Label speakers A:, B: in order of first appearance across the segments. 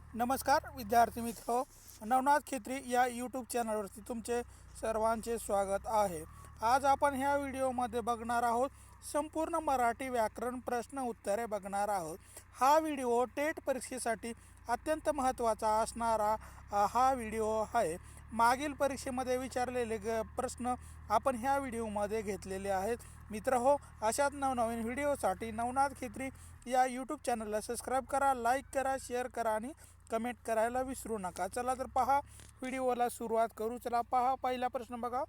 A: नमस्कार विद्यार्थी मित्र, नवनाथ खेत्री या यूट्यूब चॅनलवरती तुमचे सर्वांचे स्वागत आहे। आज आपण ह्या व्हिडिओमध्ये बघणार आहोत संपूर्ण मराठी व्याकरण प्रश्न उत्तरे बघणार आहोत। हा व्हिडिओ टेट परीक्षेसाठी अत्यंत महत्त्वाचा असणारा हा व्हिडिओ आहे। मागील परीक्षेमध्ये विचारलेले प्रश्न आपण ह्या व्हिडिओमध्ये घेतलेले आहेत। मित्रहो, अशाच नवनवीन व्हिडिओसाठी नवनाथ खेत्री या यूट्यूब चॅनलला सबस्क्राईब करा, लाईक करा, शेअर करा आणि कमेंट करायला विसरू नका। चला तर पहा, व्हिडिओला सुरुवात करू। चला पहा, पहिला प्रश्न बघा।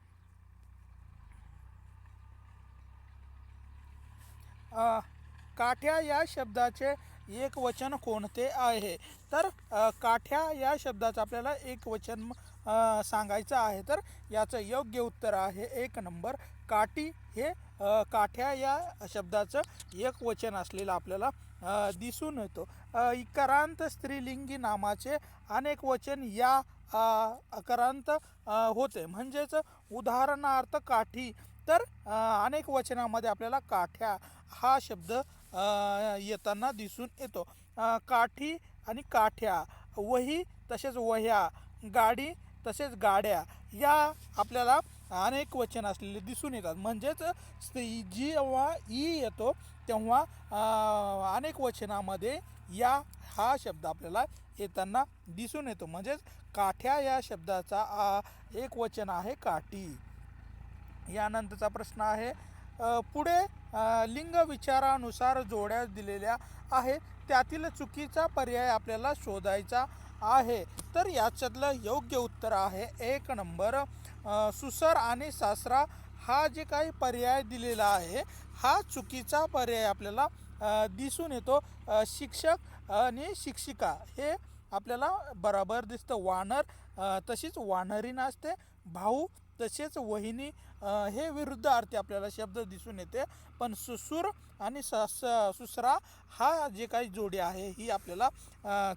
A: काठ्या या शब्दाचे एक वचन कोणते आहे? तर काठ्या या शब्दाचं आपल्याला एक वचन सांगायचं आहे। तर याचं योग्य उत्तर आहे 1 नंबर काठी। हे काठ्या या शब्दाचं एक वचन असलेलं आपल्याला दिसून येतो। इकारांत स्त्रीलिंगी नामाचे अनेक वचन या अकारांत होते, म्हणजेच उदाहरणार्थ काठी। तर अनेक वचनामध्ये आपल्याला काठ्या हा शब्द येताना दिसून येतो। काठी आणि काठ्या, वही तसेच वह्या, गाडी तसेच गाड्या या आपल्याला अनेक वचन असलेले दिसून येतात। म्हणजेच जेव्हा ई येतो तेव्हा अनेक वचनामध्ये या हा शब्द आपल्याला येताना दिसून येतो। म्हणजेच काठ्या या शब्दाचा एक वचन आहे काठी। यानंतरचा प्रश्न आहे, पुढे लिंग विचारानुसार जोड्या दिलेल्या आहेत, त्यातील चुकीचा पर्याय आपल्याला शोधायचा आहे। तर याच्यातलं योग्य उत्तर आहे 1 नंबर सुसर आणि सासरा। हा जे काही पर्याय दिलेला आहे हा चुकीचा पर्याय आपल्याला दिसून येतो। शिक्षक आणि शिक्षिका हे आपल्याला बरोबर दिसतं। वानर तशीच वानरी नसते, भाऊ तसेच वहिनी हे विरुद्धार्थी आपल्याला शब्द दिसून येते। पण सुसूर आणि सुसरा हा जे काही जोडी आहे ही आपल्याला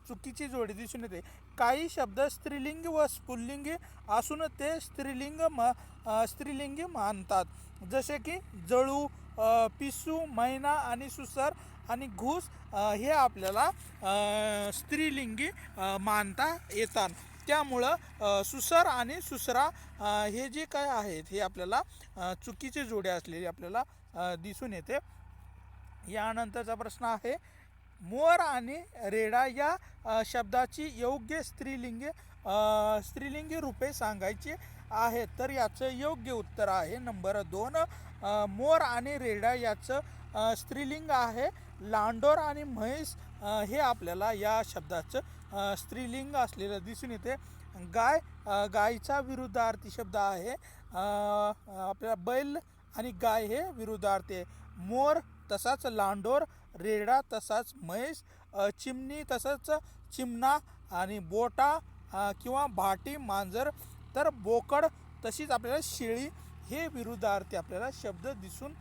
A: चुकीची जोडी दिसून येते। काही शब्द स्त्रीलिंगी व पुल्लिंगी असून ते स्त्रीलिंगी मानतात, जसे की जळू, पिसू, मैना आणि सुसर आणि घूस हे आपल्याला स्त्रीलिंगी मानता येतात। त्यामुळं सुसर आणि सुसरा हे जे काय आहेत हे आपल्याला चुकीचे जोडे असलेले आपल्याला दिसून येते। यानंतरचा प्रश्न आहे, मोर आणि रेडा या शब्दाची योग्य स्त्रीलिंगी रूपे सांगायची आहेत। तर याचं योग्य उत्तर आहे नंबर 2 मोर आणि रेडा याचं स्त्रीलिंग आहे लांडोर आणि म्हैस हे आपल्याला या शब्दाचं स्त्रीलिंग असलेलं दिसून येते। गायचा विरुद्धार्थी शब्द आहे आपल्याला बैल आणि गाय हे विरुद्धार्थी आहे। मोर तसाच लांडोर, रेडा तसाच म्हैस, चिमणी तसंच चिमणा आणि बोटा किंवा भाटी मांजर, तर बोकड तशीच आपल्याला शेळी हे विरुद्धार्थी आपल्याला शब्द दिसून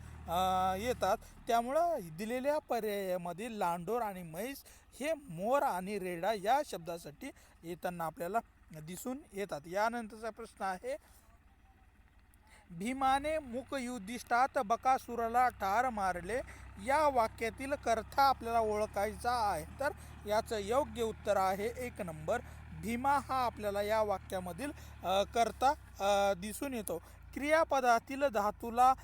A: येतात। त्यामुळं दिलेल्या पर्यायामध्ये लांडोर आणि म्हैस हे मोर आणि रेडा या शब्दासाठी येताना आपल्याला दिसून येतात। यानंतरचा प्रश्न आहे, भीमाने मुकयुद्धिष्टात बकासुराला ठार मारले या वाक्यातील कर्ता आपल्याला ओळखायचा आहे। तर याचं योग्य उत्तर आहे 1 नंबर भीमा हा आपल्याला या वाक्यामधील कर्ता दिसून येतो। क्रियापदातील धातूला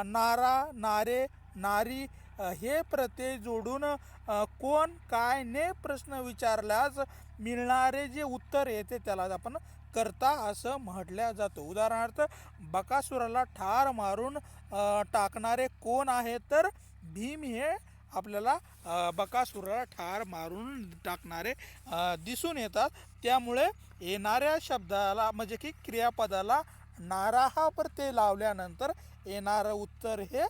A: नारा, नारे, नारी हे प्रत्यय जोडून कोण, काय, ने प्रश्न विचारल्यास मिळणारे जे उत्तर येते त्याला आपण कर्ता असं म्हटल्या जातो। उदाहरणार्थ, बकासुराला ठार मारून टाकणारे कोण आहे? तर भीम हे आपल्याला बकासुराला ठार मारून टाकणारे दिसून येतात। त्यामुळे येणाऱ्या शब्दाला म्हणजे की क्रियापदाला नारा हा प्रत्यय लावल्यानंतर येणारं उत्तर हे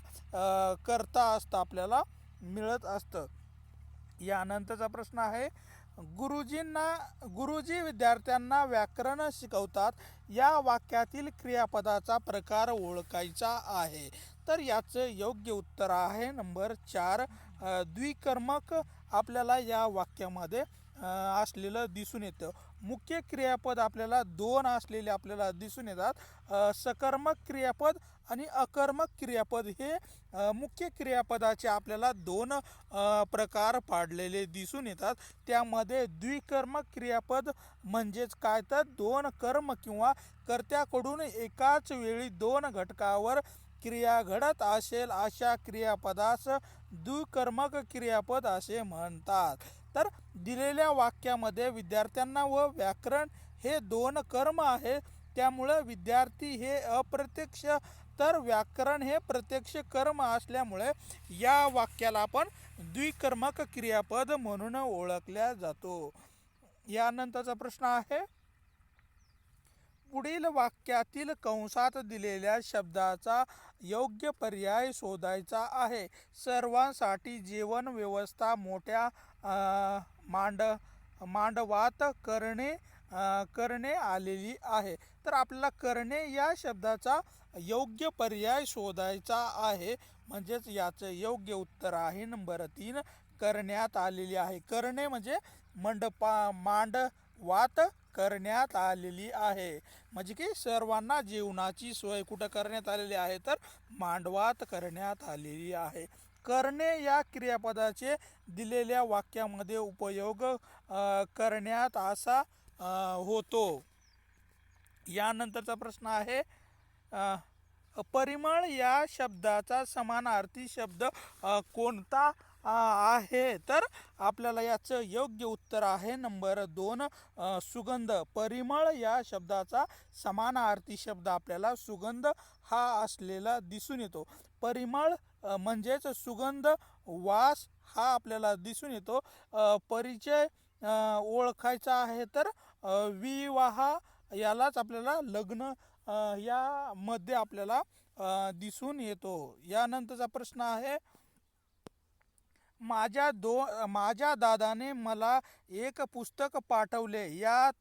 A: कर्ता असतं आपल्याला मिळत असतं। यानंतरचा प्रश्न आहे, गुरुजी विद्यार्थ्यांना व्याकरण शिकवतात या वाक्यातील क्रियापदाचा प्रकार ओळखायचा आहे। तर याचं योग्य उत्तर आहे नंबर 4 द्विकर्मक आपल्याला या वाक्यामध्ये असलेलं दिसून येतं। मुख्य क्रियापद आपल्याला 2 असलेले आपल्याला दिसून येतात। सकर्मक क्रियापद आणि अकर्मक क्रियापद हे मुख्य क्रियापदाचे आपल्याला दोन प्रकार पाडलेले दिसून येतात. त्यामध्ये द्विकर्मक क्रियापद म्हणजेच काय तर दोन कर्म किंवा कर्त्याकडून एकाच वेळी दोन घटकावर क्रिया घडत असेल अशा क्रियापदास द्विकर्मक क्रियापद असे म्हणतात. तर दिलेल्या वाक्यामध्ये विद्यार्थ्यांना व व्याकरण हे दोन कर्म आहे, त्यामुळे विद्यार्थी हे अप्रत्यक्ष तर व्याकरण हे प्रत्यक्ष कर्म असल्यामुळे या वाक्याला आपण द्विकर्मक क्रियापद म्हणून ओळखल्या जातो. यानंतरचा प्रश्न आहे, पुढील वाक्यातील कंसात दिलेल्या शब्दाचा योग्य पर्याय शोधायचा आहे. सर्वांसाठी जेवण व्यवस्था मोठ्या मांडवात करणे आलेली आहे. तर आपल्याला करणे या शब्दाचा योग्य पर्याय शोधायचा आहे. म्हणजेच याचं योग्य उत्तर आहे नंबर 3, करण्यात आलेली आहे. करणे म्हणजे मांडवात करण्यात आलेली आहे. म्हणजे की सर्वांना जेवणाची सोय कुठं करण्यात आलेली आहे, तर मांडवात करण्यात आलेली आहे. करणे या क्रियापदाचे दिलेल्या वाक्यामध्ये उपयोग करण्यात असा होतो. यानंतरचा प्रश्न आहे, परिमळ या शब्दाचा समानार्थी शब्द कोणता आहे. तर आपल्याला याचं योग्य उत्तर आहे नंबर 2, सुगंध. परिमळ या शब्दाचा समानार्थी शब्द आपल्याला सुगंध हा असलेला दिसून येतो. परिमळ म्हणजेच सुगंध, वास हा आपल्याला दिसून येतो. परिचय ओळखायचा आहे तर विवाह यालाच आपल्याला लग्न यामध्ये आपल्याला दिसून येतो. यानंतरचा प्रश्न आहे, माझ्या दादाने मला एक पुस्तक पाठवले, यात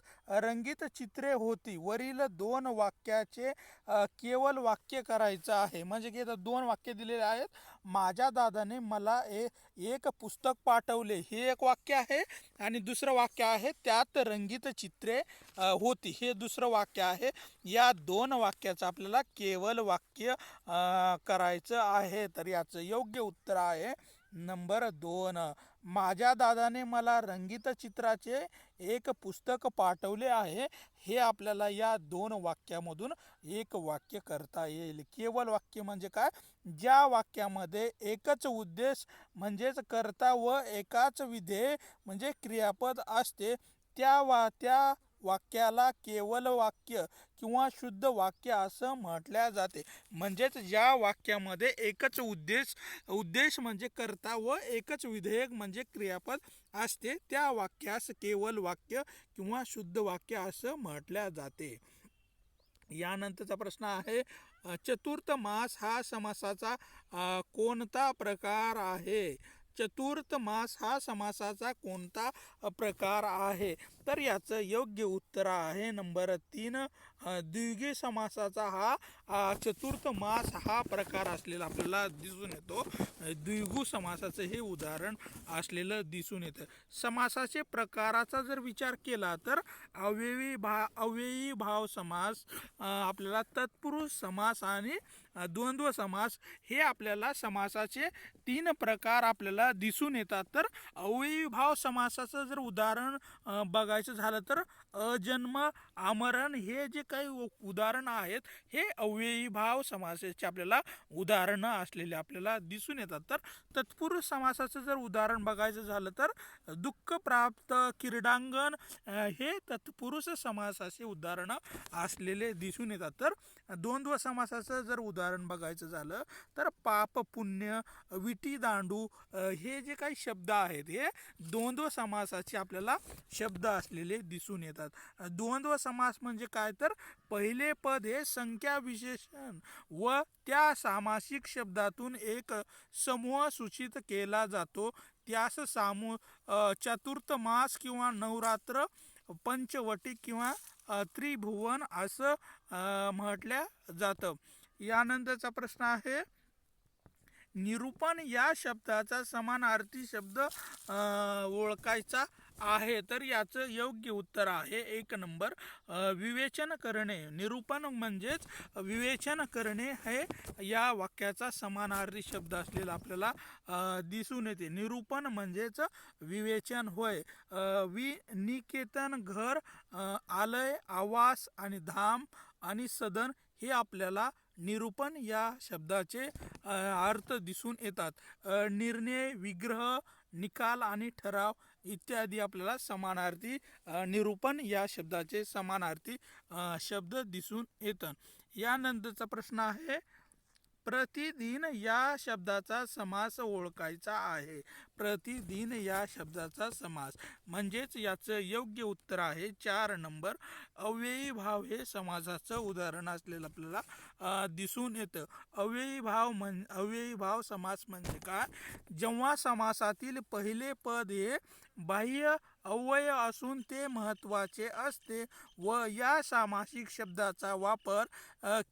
A: रंगीत चित्रे होती. वरील दोन वाक्याचे केवळ वाक्य करायचं आहे. म्हणजे की इथं दोन वाक्य दिलेले आहेत. माझ्या दादाने मला एक पुस्तक पाठवले हे एक वाक्य आहे, आणि दुसरं वाक्य आहे त्यात रंगीत चित्रे होती हे दुसरं वाक्य आहे. या दोन वाक्याचं आपल्याला केवळ वाक्य करायचं आहे. तर याचं योग्य उत्तर आहे नंबर 2, माझ्या दादाने मला रंगीत चित्राचे एक पुस्तक पाठवले आहे. हे आपल्याला या दोन वाक्यामधून एक वाक्य करता येईल. केवळ वाक्य म्हणजे काय, ज्या वाक्यामध्ये एकच उद्देश म्हणजेच कर्ता व एकाच विधेय म्हणजे क्रियापद असते त्या वाक्याला केवळ वाक्य किंवा शुद्ध वाक्य असं म्हटल्या जाते. म्हणजेच ज्या वाक्यामध्ये एकच उद्देश म्हणजे कर्ता व एकच विधेयक म्हणजे क्रियापद असते त्या वाक्यास केवळ वाक्य किंवा शुद्ध वाक्य असं म्हटल्या जाते. यानंतरचा प्रश्न आहे, चतुर्थ मास हा समासाचा कोणता प्रकार आहे. चतुर्थ मास हा समासाचा कोणता प्रकार आहे. तर याचं योग्य उत्तर आहे नंबर 3, द्विगी समासाचा हा चतुर्थ मास हा प्रकार असलेला आपल्याला दिसून येतो. द्विगु समासाचं हे उदाहरण असलेलं दिसून येतं. समासाचे प्रकाराचा जर विचार केला तर अव्ययी भाव समास, आपल्याला तत्पुरुष समास आणि द्वंद्व समास हे आपल्याला समासाचे 3 प्रकार आपल्याला दिसून येतात. तर अव्ययी भाव समासाचं जर उदाहरण बघायचं झालं तर अजन्म, आमरण हे जे काही उदाहरण आहेत हे अव्ययी भाव समासाचे आपल्याला उदाहरणं असलेले आपल्याला दिसून येतात. तर तत्पुरुष समासाचं जर उदाहरण बघायचं झालं तर दुःख प्राप्त, क्रीडांगण हे तत्पुरुष समासाचे उदाहरणं असलेले दिसून येतात. तर द्वंद्व समासाचं जर उदाहरण बघायचं झालं तर पाप, पुण्य, विटी, दांडू हे जे काही शब्द आहेत हे द्वंद्व समासाचे आपल्याला शब्द असलेले दिसून येतात. द्वंद्व समास म्हणजे काय, तर पहिले पद हे संख्या विशेषण व त्या सामासिक शब्दातून एक समूह सूचित केला जातो. त्यास चतुर्थ मास किंवा नवरात्र, पंचवटी किंवा त्रिभुवन असं म्हटल्या जातं. यानंतरचा प्रश्न आहे, निरूपण या शब्दाचा समानार्थी शब्द ओळखायचा आहे. तर याचं योग्य उत्तर आहे 1 नंबर विवेचन करणे. निरूपण म्हणजेच विवेचन करणे हे या वाक्याचा समानार्थी शब्द असलेला आपल्याला दिसून येते. निरूपण म्हणजेच विवेचन होय. निकेतन, घर, आलय, आवास आणि धाम आणि सदन हे आपल्याला निरूपण या शब्दाचे अर्थ दिसून येतात. निर्णय, विग्रह, निकाल आणि ठराव इत्यादी आपल्याला समानार्थी निरूपण या शब्दाचे समानार्थी शब्द दिसून येतात. यानंतरचा प्रश्न आहे प्रतिदिन या शब्दाचा समास ओळखायचा आहे. प्रतिदिन या शब्दाचा समास म्हणजेच याचं योग्य उत्तर आहे 4 नंबर अव्ययी भाव हे समासाचं उदाहरण असलेलं आपल्याला दिसून येतं. अव्ययी भाव समास म्हणजे काय? जेव्हा समासातील पहिले पद हे बाह्य अव्यय असून ते महत्त्वाचे असते व या सामासिक शब्दाचा वापर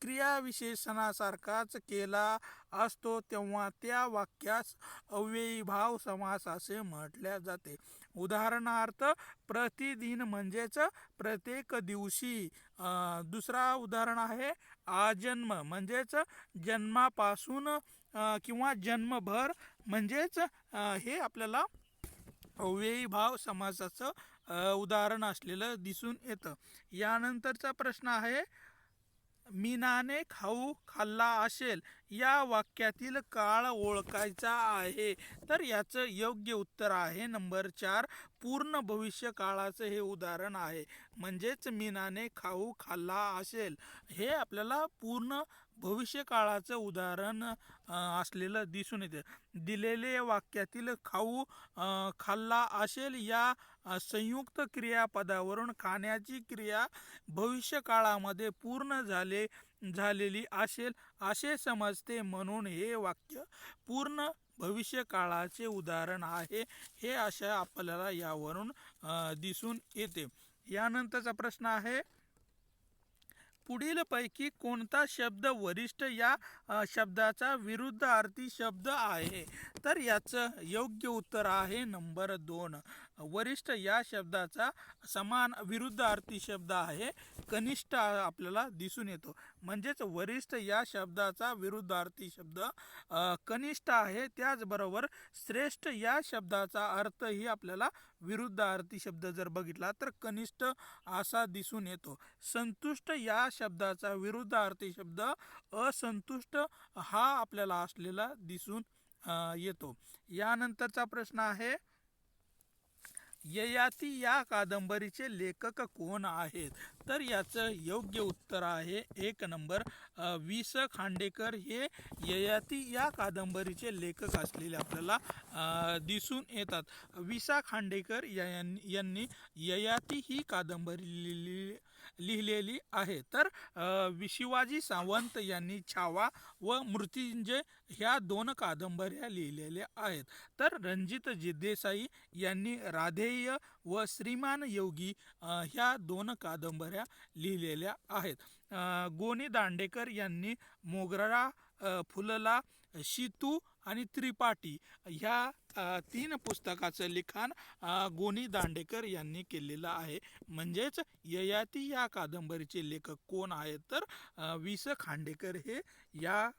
A: क्रियाविशेषणासारखाच केला असतो तेव्हा त्या वाक्यास अव्ययी भाव समास असे म्हटले जाते. उदाहरणार्थ प्रतिदिन म्हणजेच प्रत्येक दिवशी. दुसरा उदाहरण आहे आजन्म म्हणजेच जन्मापासून किंवा जन्मभर म्हणजेच हे आपल्याला अव्ययी भाव समासाचं उदाहरण असलेलं दिसून येतं. यानंतरचा प्रश्न आहे मीनाने खाऊ खाल्ला असेल या वाक्यातील काळ ओळखायचा आहे. तर याचं योग्य उत्तर आहे नंबर 4 पूर्ण भविष्य काळाचं हे उदाहरण आहे. म्हणजेच मीनाने खाऊ खाल्ला असेल हे आपल्याला पूर्ण भविष्य काळाचं उदाहरण असलेलं दिसून येते. दिलेले वाक्यातील खाऊ खाल्ला असेल या संयुक्त क्रियापदावरून खाण्याची क्रिया भविष्य काळामध्ये पूर्ण झालेली असेल असे समजते म्हणून हे वाक्य पूर्ण भविष्य काळाचे उदाहरण आहे. हे अशा आपल्याला यावरून दिसून येते. यानंतरचा प्रश्न आहे पुढील पैकी कोणता शब्द वरिष्ठ या शब्दाचा विरुद्धार्थी शब्द आहे? तर याचं योग्य उत्तर आहे नंबर 2 वरिष्ठ या शब्दाचा समान विरुद्धार्थी शब्द आहे कनिष्ठ आपल्याला दिसून येतो. म्हणजेच वरिष्ठ या शब्दाचा विरुद्धार्थी शब्द कनिष्ठ आहे. त्याचबरोबर श्रेष्ठ या शब्दाचा अर्थही आपल्याला विरुद्धार्थी शब्द जर बघितला तर कनिष्ठ असा दिसून येतो. संतुष्ट या शब्दाचा विरुद्धार्थी शब्द असंतुष्ट हा आपल्याला असलेला दिसून येतो. यानंतरचा प्रश्न आहे ययाती या कादंबरीचे लेखक कोण आहेत? तर याचं योग्य उत्तर आहे 1 नंबर वि. स. खांडेकर हे ययाती या कादंबरीचे लेखक असलेले आपल्याला दिसून येतात. वि. स. खांडेकर यांनी ययाती ही कादंबरी लिहिलेली आहे. तर शिवाजी सावंत यांनी छावा व मृत्युंजय ह्या 2 कादंबऱ्या लिहिलेल्या आहेत. तर रणजित देसाई यांनी राधेय व श्रीमान योगी ह्या 2 कादंबऱ्या लिहिलेल्या आहेत. गोनी दांडेकर यांनी मोगरा फुलला, शितू आणि त्रिपाठी ह्या 3 पुस्तकाचं लिखाण गोनी दांडेकर यांनी केलेलं आहे. म्हणजेच ययाती या कादंबरीचे लेखक कोण आहेत? तर वि. स. खांडेकर हे या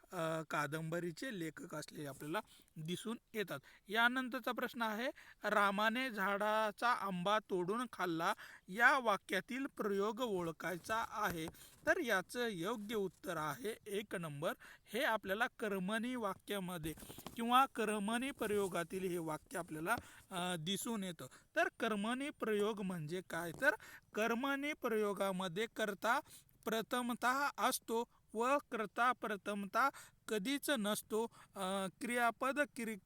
A: कादंबरीचे लेखक असलेले आपल्याला दिसून येतात. यानंतरचा प्रश्न आहे रामाने झाडाचा आंबा तोडून खाल्ला या वाक्यातील प्रयोग ओळखायचा आहे. तर याचं योग्य उत्तर आहे 1 नंबर हे आपल्याला कर्मणी वाक्यामध्ये किंवा कर्मणी प्रयोगातील हे वाक्य आपल्याला दिसून येतं. तर कर्मणी प्रयोग म्हणजे काय? तर कर्मणी प्रयोगामध्ये कर्ता प्रथमतः असतो व कर्ता प्रथमतः कधीच नसतो. क्रियापद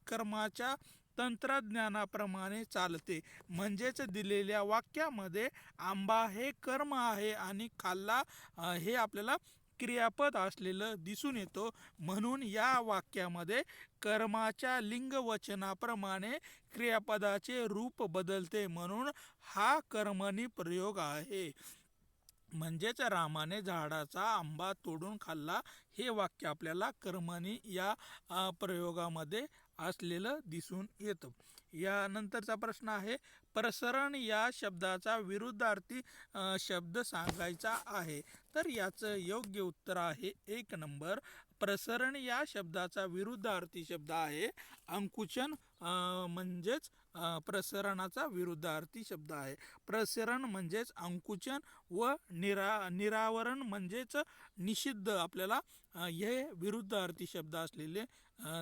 A: कर्माच्या तंत्रज्ञानाप्रमाणे चालते. म्हणजेच दिलेल्या वाक्यामध्ये आंबा हे कर्म आहे आणि खाल्ला हे आपल्याला क्रियापद असलेलं दिसून येतो. म्हणून या वाक्यामध्ये कर्माच्या लिंगवचनाप्रमाणे क्रियापदाचे रूप बदलते म्हणून हा कर्मणी प्रयोग आहे. म्हणजेच रामाने झाडाचा आंबा तोडून खाल्ला हे वाक्य आपल्याला कर्मणी या प्रयोगामध्ये असलेलं दिसून येतं. यानंतरचा प्रश्न आहे, प्रसरण या शब्दाचा विरुद्धार्थी शब्द सांगायचा आहे. तर याचं योग्य उत्तर आहे 1 नंबर. प्रसरण या शब्दाचा विरुद्धार्थी शब्द आहे अंकुचन. म्हणजेच प्रसरणाचा विरुद्धार्थी शब्द आहे. प्रसरण म्हणजेच अंकुचन व निरावरण म्हणजेच निषिद्ध आपल्याला हे विरुद्धार्थी शब्द असलेले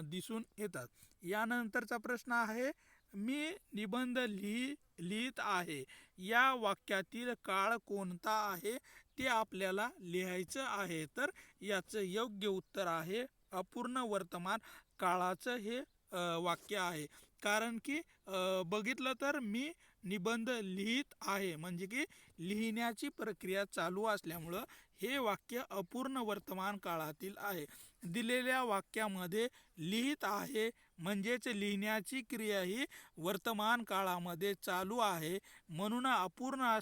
A: दिसून येतात. यानंतरचा प्रश्न आहे, मी निबंध लिहित आहे या वाक्यातील काळ कोणता आहे ते आपल्याला लिहायचं आहे. तर याचं योग्य उत्तर आहे अपूर्ण वर्तमान काळाचं हे वाक्य आहे. कारण की बघितलं तर मी निबंध लिहित आहे म्हणजे की लिहिण्याची प्रक्रिया चालू असल्यामुळं हे वाक्य अपूर्ण वर्तमान काळातील आहे. दिलेल्या वाक्यामध्ये लिहित आहे म्हणजेच लिहिण्याची क्रिया ही वर्तमान काळामध्ये चालू आहे, म्हणून अपूर्ण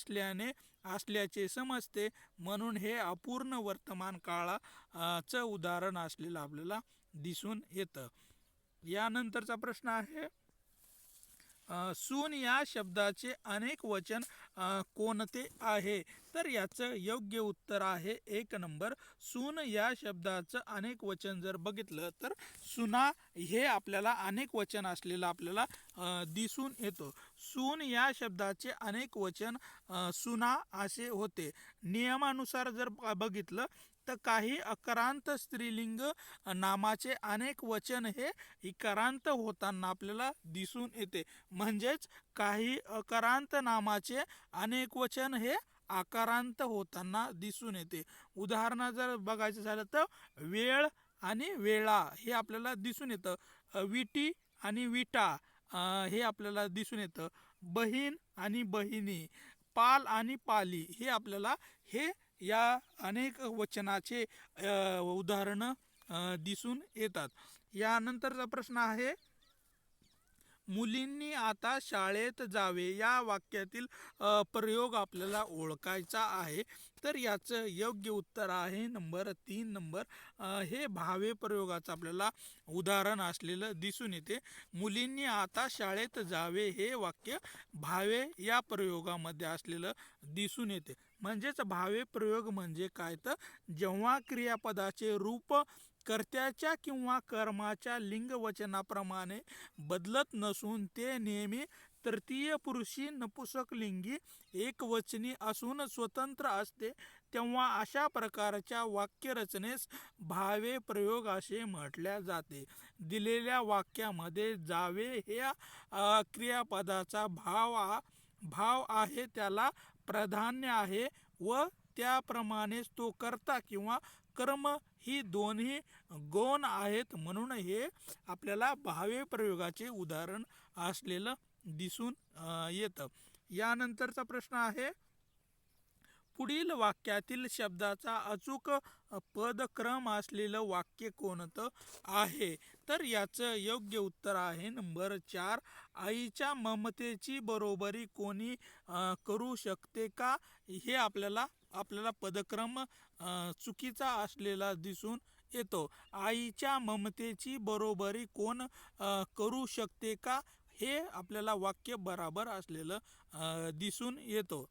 A: असल्याचे समजते, म्हणून हे अपूर्ण वर्तमान काळाचं उदाहरण असलेलं आपल्याला दिसून येतं. यानंतरचा प्रश्न आहे, सून या शब्दाचे अनेक वचन कोणते आहे. तर याचं योग्य उत्तर आहे 1 नंबर. सून या शब्दाचं अनेक वचन जर बघितलं तर सुना हे आपल्याला अनेक वचन असलेलं आपल्याला दिसून येतो. सून या शब्दाचे अनेक वचन सुना असे होते. नियमानुसार जर बघितलं तर काही अकरांत स्त्रीलिंग नामाचे अनेक वचन हे इकारांत होताना आपल्याला दिसून येते. म्हणजेच काही अकारांत नामाचे अनेक वचन हे आकारांत होताना दिसून येते. उदाहरण जर बघायचं झालं तर वेळ आणि वेळा हे आपल्याला दिसून येतं. विटी आणि विटा हे आपल्याला दिसून येतं. बहीण आणि बहिणी, पाल आणि पाली हे आपल्याला हे या अनेक वचनाचे उदाहरणं दिसून येतात. यानंतरचा प्रश्न आहे, मुलींनी आता शाळेत जावे या वाक्यातील प्रयोग आपल्याला ओळखायचा आहे. तर याचं योग्य उत्तर आहे नंबर 3 नंबर. हे भावे प्रयोगाचं आपल्याला उदाहरण असलेलं दिसून येते. मुलींनी आता शाळेत जावे हे वाक्य भावे या प्रयोगामध्ये असलेलं दिसून येते. म्हणजेच भावे प्रयोग म्हणजे काय तर जेव्हा क्रियापदाचे रूप कर्त्याच्या किंवा कर्माच्या लिंगवचनाप्रमाणे बदलत नसून ते नेहमी तृतीय पुरुषी नपुंसकलिंगी एकवचनी असून स्वतंत्र असते, तेव्हा अशा प्रकारच्या वाक्यरचनेस भावे प्रयोग असे म्हटले जाते. दिलेल्या वाक्यामध्ये जावे ह्या क्रियापदाचा भाव आहे, त्याला प्राधान्य आहे व त्याप्रमाणेच तो कर्ता किंवा कर्म ही दोन्ही गौण आहेत, म्हणून हे आपल्याला भावे प्रयोगाचे उदाहरण असलेलं दिसून येतं. यानंतरचा प्रश्न आहे, पुढील वाक्यातील शब्दाचा अचूक पदक्रम असलेलं वाक्य कोणतं आहे. तर याचं योग्य उत्तर आहे नंबर 4. आईच्या ममतेची बरोबरी कोणी करू शकते का. हे आपल्याला पदक्रम चुकीचा असलेला दिसून येतो. आईच्या ममतेची बरोबरी कोण करू शकते का हे आपल्याला वाक्य बराबर असलेलं दिसून येतो.